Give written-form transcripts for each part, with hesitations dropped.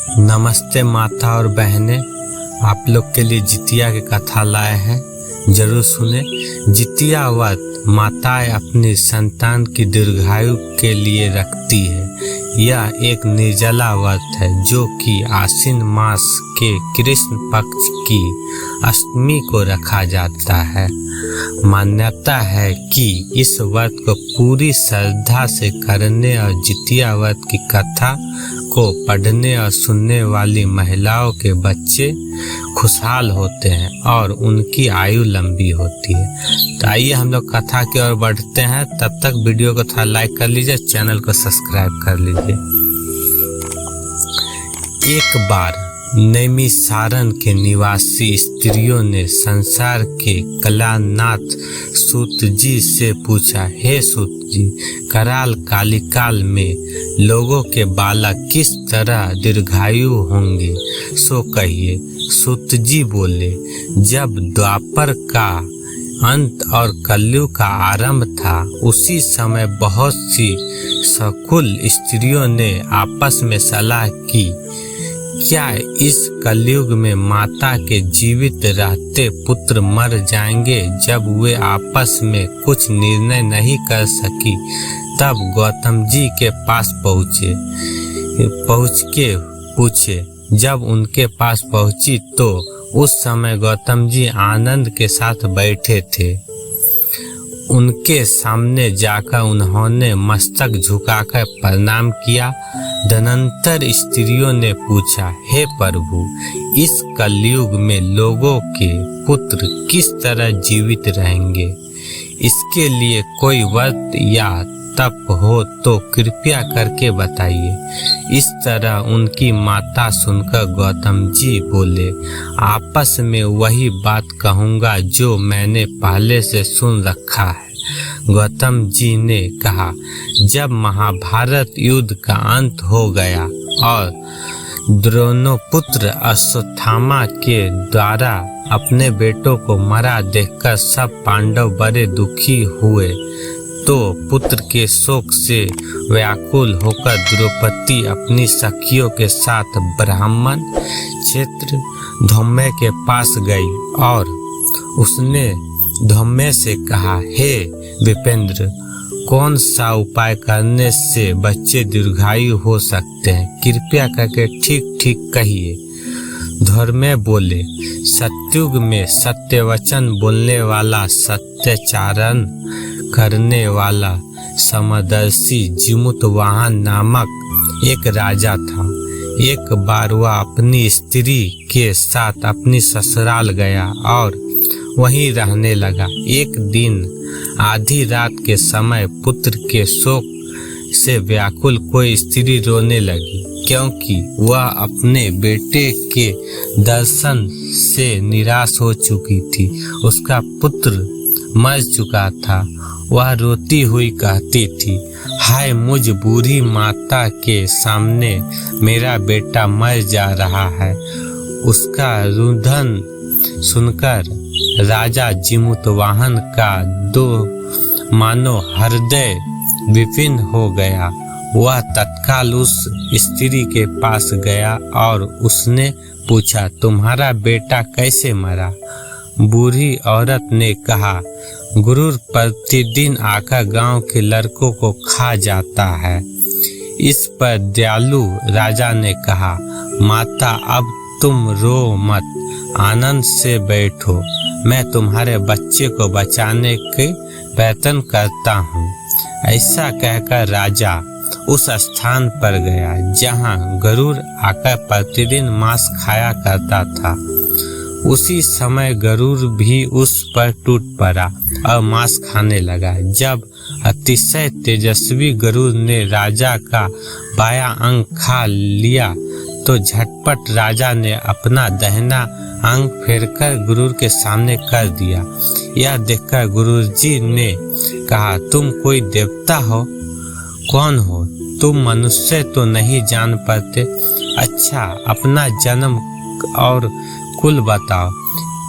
नमस्ते माता और बहनें, आप लोग के लिए जितिया की कथा लाए हैं, जरूर सुने। जितिया व्रत माताएं अपनी संतान की दीर्घायु के लिए रखती है। यह एक निर्जला व्रत है जो कि आश्विन मास के कृष्ण पक्ष की अष्टमी को रखा जाता है। मान्यता है कि इस व्रत को पूरी श्रद्धा से करने और जितिया व्रत की कथा को पढ़ने और सुनने वाली महिलाओं के बच्चे खुशहाल होते हैं और उनकी आयु लंबी होती है। तो आइए हम लोग कथा की ओर बढ़ते हैं। तब तक वीडियो को थोड़ा लाइक कर लीजिए, चैनल को सब्सक्राइब कर लीजिए। एक बार नैमिषारण्य के निवासी स्त्रियों ने संसार के कलानाथ सूत जी से पूछा, हे सूत जी, कराल कालिकाल में लोगों के बालक किस तरह दीर्घायु होंगे, सो कहिए। सूत जी बोले, जब द्वापर का अंत और कलयुग का आरंभ था, उसी समय बहुत सी सकुल स्त्रियों ने आपस में सलाह की, क्या इस कलयुग में माता के जीवित रहते पुत्र मर जाएंगे? जब वे आपस में कुछ निर्णय नहीं कर सकी, तब गौतम जी के पास पहुँच के पूछे। जब उनके पास पहुँची तो उस समय गौतम जी आनंद के साथ बैठे थे। उनके सामने जाकर उन्होंने मस्तक झुकाकर प्रणाम किया। तदनंतर स्त्रियों ने पूछा, हे प्रभु, इस कलयुग में लोगों के पुत्र किस तरह जीवित रहेंगे? इसके लिए कोई व्रत या तप हो तो कृपया करके बताइए। इस तरह उनकी माता सुनकर गौतम जी बोले, आपस में वही बात कहूँगा जो मैंने पहले से सुन रखा है। गौतम जी ने कहा, जब महाभारत युद्ध का अंत हो गया और द्रोणोपुत्र अश्वत्थामा के द्वारा अपने बेटों को मरा देखकर सब पांडव बड़े दुखी हुए, तो पुत्र के शोक से व्याकुल होकर द्रौपदी अपनी सखियों के साथ ब्राह्मण क्षेत्र धौम्य के पास गई और उसने धौम्य से कहा, हे विपेंद्र, कौन सा उपाय करने से बच्चे दीर्घायु हो सकते हैं? कृपया करके ठीक ठीक कहिए। धौम्य बोले, सतयुग में सत्य वचन बोलने वाला, सत्याचरण करने वाला समदर्शी जिमुतवाहन नामक एक राजा था। एक बार वह अपनी स्त्री के साथ अपनी ससुराल गया और वहीं रहने लगा। एक दिन आधी रात के समय पुत्र के शोक से व्याकुल कोई स्त्री रोने लगी, क्योंकि वह अपने बेटे के दर्शन से निराश हो चुकी थी। उसका पुत्र मर चुका था। वह रोती हुई कहती थी, हाय मुझ बूढ़ी माता के सामने मेरा बेटा मर जा रहा है। उसका रुदन सुनकर राजा जिमुतवाहन का मानो हृदय विपिन हो गया। वह तत्काल उस स्त्री के पास गया और उसने पूछा, तुम्हारा बेटा कैसे मरा? बूढ़ी औरत ने कहा, गुरु प्रतिदिन आकर गांव के लड़कों को खा जाता है। इस पर दयालु राजा ने कहा, माता अब तुम रो मत, आनंद से बैठो, मैं तुम्हारे बच्चे को बचाने के प्रयत्न करता हूँ। ऐसा कहकर राजा उस स्थान पर गया जहाँ गरुड़ आकर प्रतिदिन मांस खाया करता था। उसी समय गरुड़ भी उस पर टूट पड़ा और मांस खाने लगा। जब अतिशय तेजस्वी गरुड़ ने राजा का बायां अंग खा लिया तो झटपट राजा ने अपना दाहिना अंग फेरकर गुरु के सामने कर दिया। यह देखकर गुरु जी ने कहा, तुम कोई देवता हो? कौन हो तुम? मनुष्य तो नहीं जान पाते। अच्छा, अपना जन्म और कुल बताओ।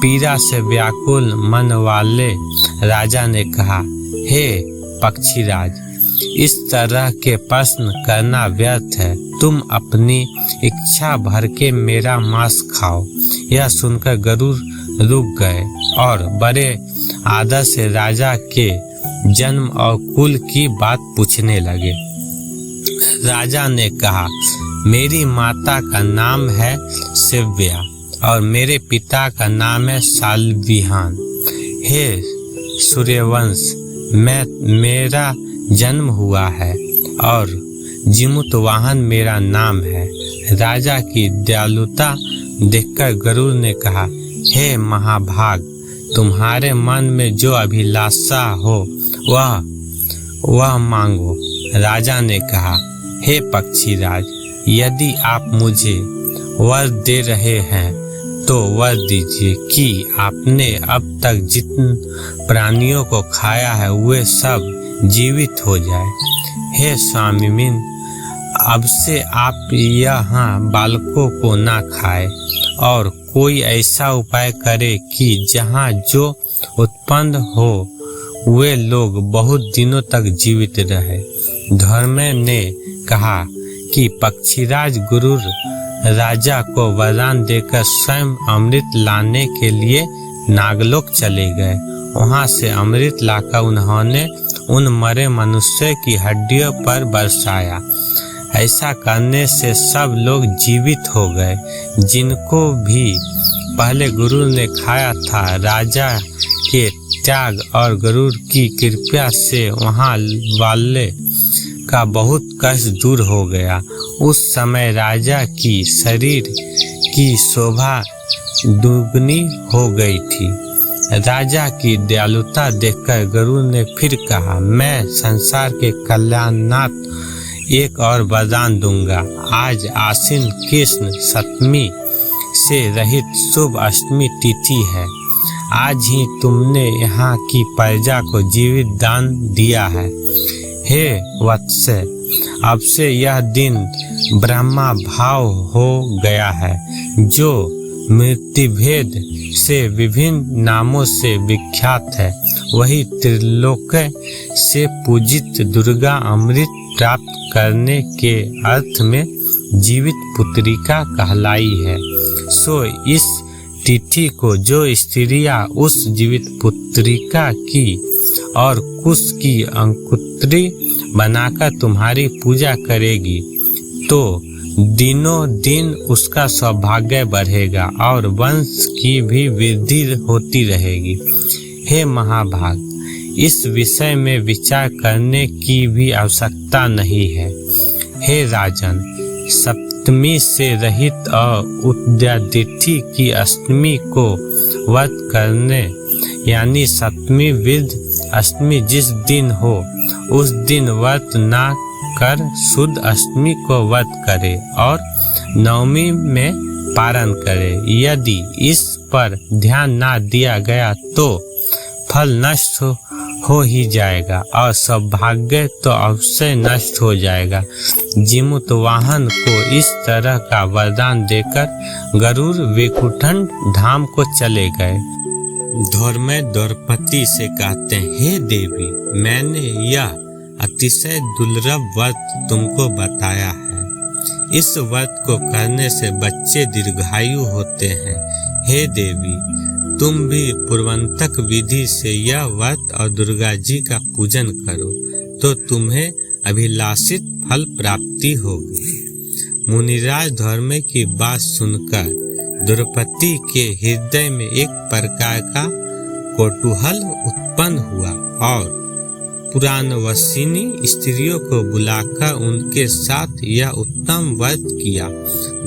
पीड़ा से व्याकुल मन वाले राजा ने कहा, हे पक्षीराज, इस तरह के प्रश्न करना व्यर्थ है। तुम अपनी इच्छा भर के मेरा मांस खाओ। यह सुनकर गरुड़ रुक गए और बड़े आदर से राजा के जन्म और कुल की बात पूछने लगे। राजा ने कहा, मेरी माता का नाम है शिव्या और मेरे पिता का नाम है साल्विहान। हे सूर्यवंश, मेरा जन्म हुआ है और जिमुतवाहन मेरा नाम है। राजा की दयालुता देखकर गरुड़ ने कहा, हे महाभाग, तुम्हारे मन में जो अभिलाषा हो वह मांगो। राजा ने कहा, हे पक्षीराज, यदि आप मुझे वर दे रहे हैं तो वर दीजिए कि आपने अब तक जितने प्राणियों को खाया है वे सब जीवित हो जाए। हे स्वामीमिन, अब से आप यहाँ बालकों को ना खाए और कोई ऐसा उपाय करे कि जहाँ जो उत्पन्न हो वे लोग बहुत दिनों तक जीवित रहे। धर्मे ने कहा कि पक्षीराज गरुड़ राजा को वरदान देकर स्वयं अमृत लाने के लिए नागलोक चले गए। वहां से अमृत लाकर उन्होंने उन मरे मनुष्य की हड्डियों पर बरसाया। ऐसा करने से सब लोग जीवित हो गए जिनको भी पहले गरुड़ ने खाया था। राजा के त्याग और गरुड़ की कृपा से वहां वाले का बहुत कष्ट दूर हो गया। उस समय राजा की शरीर की शोभा दुगनी हो गई थी। राजा की दयालुता देखकर गरुड़ ने फिर कहा, मैं संसार के कल्याणार्थ एक और वरदान दूंगा। आज आश्विन कृष्ण सप्तमी से रहित शुभ अष्टमी तिथि है। आज ही तुमने यहाँ की प्रजा को जीवित दान दिया है। हे वत्स, अब से यह दिन ब्रह्मा भाव हो गया है, जो मृत्युभेद से विभिन्न नामों से विख्यात है। वही त्रिलोक से पूजित दुर्गा अमृत प्राप्त करने के अर्थ में जीवित पुत्रिका कहलाई है। सो इस तिथि को जो स्त्रियां उस जीवित पुत्रिका की और कुश की अंकुत्री बनाकर तुम्हारी पूजा करेगी तो दिनों दिन उसका सौभाग्य बढ़ेगा और वंश की भी वृद्धि होती रहेगी। हे महाभाग, इस विषय में विचार करने की भी आवश्यकता नहीं है। हे राजन, सप्तमी से रहित और उदयातिथि की अष्टमी को व्रत करने यानी सप्तमी विद अष्टमी जिस दिन हो उस दिन व्रत ना कर शुद्ध अष्टमी को व्रत करे और नवमी में पारण करे। यदि इस पर ध्यान ना दिया गया तो फल नष्ट हो ही जाएगा और सौभाग्य तो अवश्य नष्ट हो जाएगा। जिमुतवाहन को इस तरह का वरदान देकर गरुड़ वैकुंठ धाम को चले गए। धर्मे द्रौपदी से कहते हैं, हे देवी, मैंने यह अतिशय दुर्लभ व्रत तुमको बताया है। इस व्रत को करने से बच्चे दीर्घायु होते हैं। हे देवी, तुम भी पूर्वंतक विधि से यह व्रत और दुर्गा जी का पूजन करो तो तुम्हें अभिलाषित फल प्राप्ति होगी। मुनिराज धर्मे की बात सुनकर द्रौपदी के हृदय में एक प्रकार का कौतूहल उत्पन्न हुआ और पुराणवसिनी स्त्रियों को बुलाकर उनके साथ यह उत्तम व्रत किया।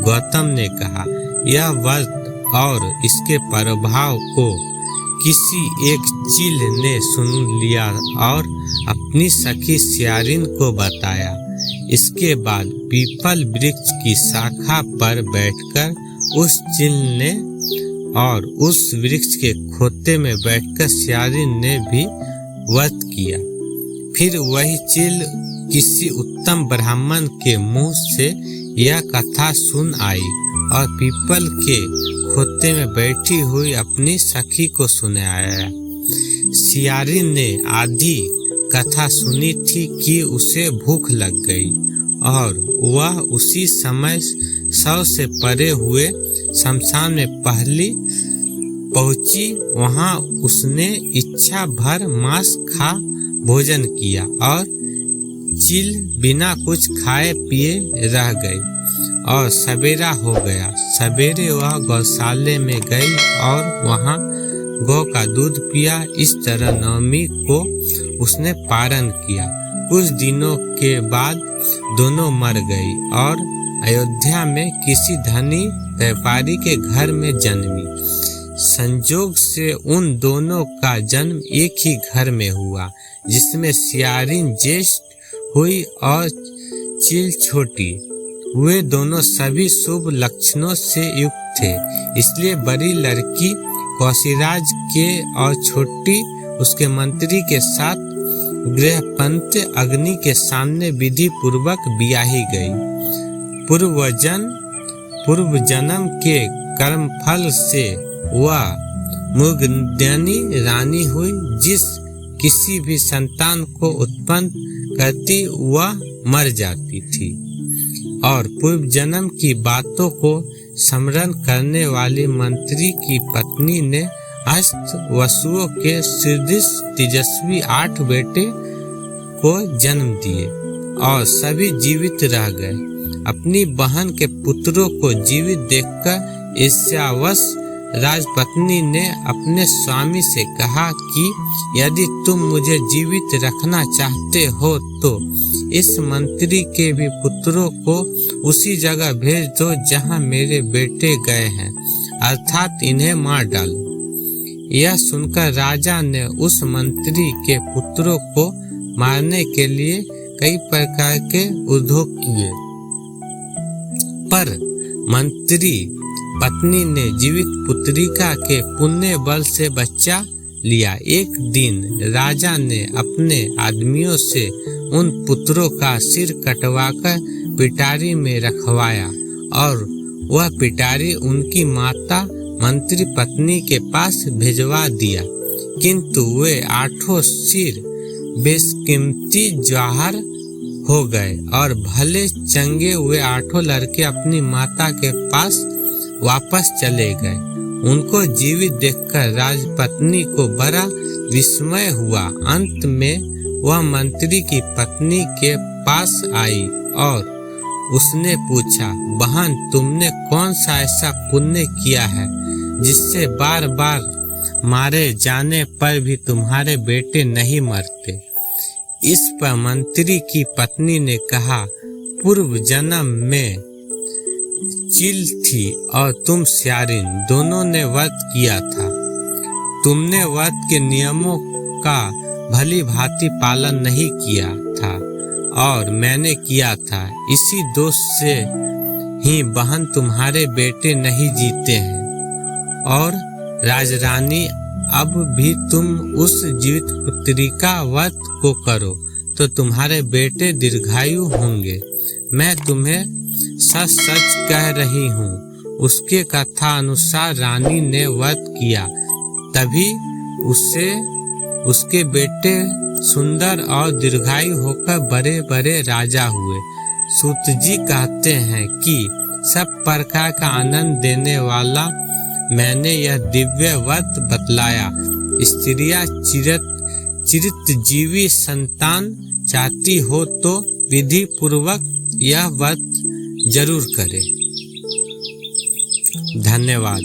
गौतम ने कहा, यह व्रत और इसके प्रभाव को किसी एक चील ने सुन लिया और अपनी सखी सियारिन को बताया। इसके बाद पीपल वृक्ष की शाखा पर बैठकर उस चील ने और उस वृक्ष के खोते में बैठकर सियारिन ने भी व्रत किया। फिर वही चील किसी उत्तम ब्राह्मण के मुंह से यह कथा सुन आई और पीपल के खोते में बैठी हुई अपनी सखी को सुनाया। सियारिन ने आधी कथा सुनी थी कि उसे भूख लग गई और वह उसी समय 100 से परे हुए शमशान में पहली पहुंची। वहां उसने इच्छा भर मांस खा भोजन किया और चील बिना कुछ खाए पिए रह गई और सवेरा हो गया। सवेरे वह गौशाले में गई और वहां गौ का दूध पिया। इस तरह नवमी को उसने पारण किया। कुछ दिनों के बाद दोनों मर गई और अयोध्या में किसी धनी व्यापारी के घर में जन्मी। संजोग से उन दोनों का जन्म एक ही घर में हुआ, जिसमें सियारिन ज्येष्ठ हुई और चील छोटी। वे दोनों सभी शुभ लक्षणों से युक्त थे, इसलिए बड़ी लड़की कौशिराज के और छोटी उसके मंत्री के साथ गृहपंथ अग्नि के सामने विधि पूर्वक ब्याही गई। पूर्व जन्म के कर्मफल से वह मुग्धनी रानी हुई। जिस किसी भी संतान को उत्पन्न करती वह मर जाती थी और पूर्व जन्म की बातों को स्मरण करने वाली मंत्री की पत्नी ने अष्ट वसुओं के शीर्ष तेजस्वी 8 बेटे को जन्म दिए और सभी जीवित रह गए। अपनी बहन के पुत्रों को जीवित देखकर ईर्ष्यावश राजपत्नी ने अपने स्वामी से कहा कि यदि तुम मुझे जीवित रखना चाहते हो तो इस मंत्री के भी पुत्रों को उसी जगह भेज दो जहां मेरे बेटे गए हैं, अर्थात इन्हें मार डालो। यह सुनकर राजा ने उस मंत्री के पुत्रों को मारने के लिए कई प्रकार के उद्योग किए, पर मंत्री पत्नी ने जीवित पुत्रिका के पुण्य बल से बच्चा लिया। एक दिन राजा ने अपने आदमियों से उन पुत्रों का सिर कटवाकर पिटारी में रखवाया और वह पिटारी उनकी माता मंत्री पत्नी के पास भिजवा दिया, किंतु वे 8 सिर बेशकीमती जवाहर हो गए और भले चंगे हुए 8 लड़के अपनी माता के पास वापस चले गए। उनको जीवित देखकर राजपत्नी को बड़ा विस्मय हुआ। अंत में वह मंत्री की पत्नी के पास आई और उसने पूछा, बहन, तुमने कौन सा ऐसा पुण्य किया है जिससे बार बार मारे जाने पर भी तुम्हारे बेटे नहीं मरते? इस पर मंत्री की पत्नी ने कहा, पूर्व जन्म में चील थी और तुम सियारिन, दोनों ने व्रत किया था। तुमने व्रत के नियमों का भली भांति पालन नहीं किया था और मैंने किया था। इसी दोष से ही बहन तुम्हारे बेटे नहीं जीते हैं। और राजरानी, अब भी तुम उस जीवित पुत्रिका व्रत को करो तो तुम्हारे बेटे दीर्घायु होंगे। मैं तुम्हें सच सच कह रही हूँ। उसके कथा अनुसार रानी ने व्रत किया, तभी उसके बेटे सुंदर और दीर्घायु होकर बड़े बड़े राजा हुए। सूत जी कहते हैं कि सब प्रकार का आनंद देने वाला मैंने यह दिव्य व्रत बतलाया। स्त्रियां चिरंजीवी संतान चाहती हो तो विधि पूर्वक यह व्रत जरूर करें। धन्यवाद।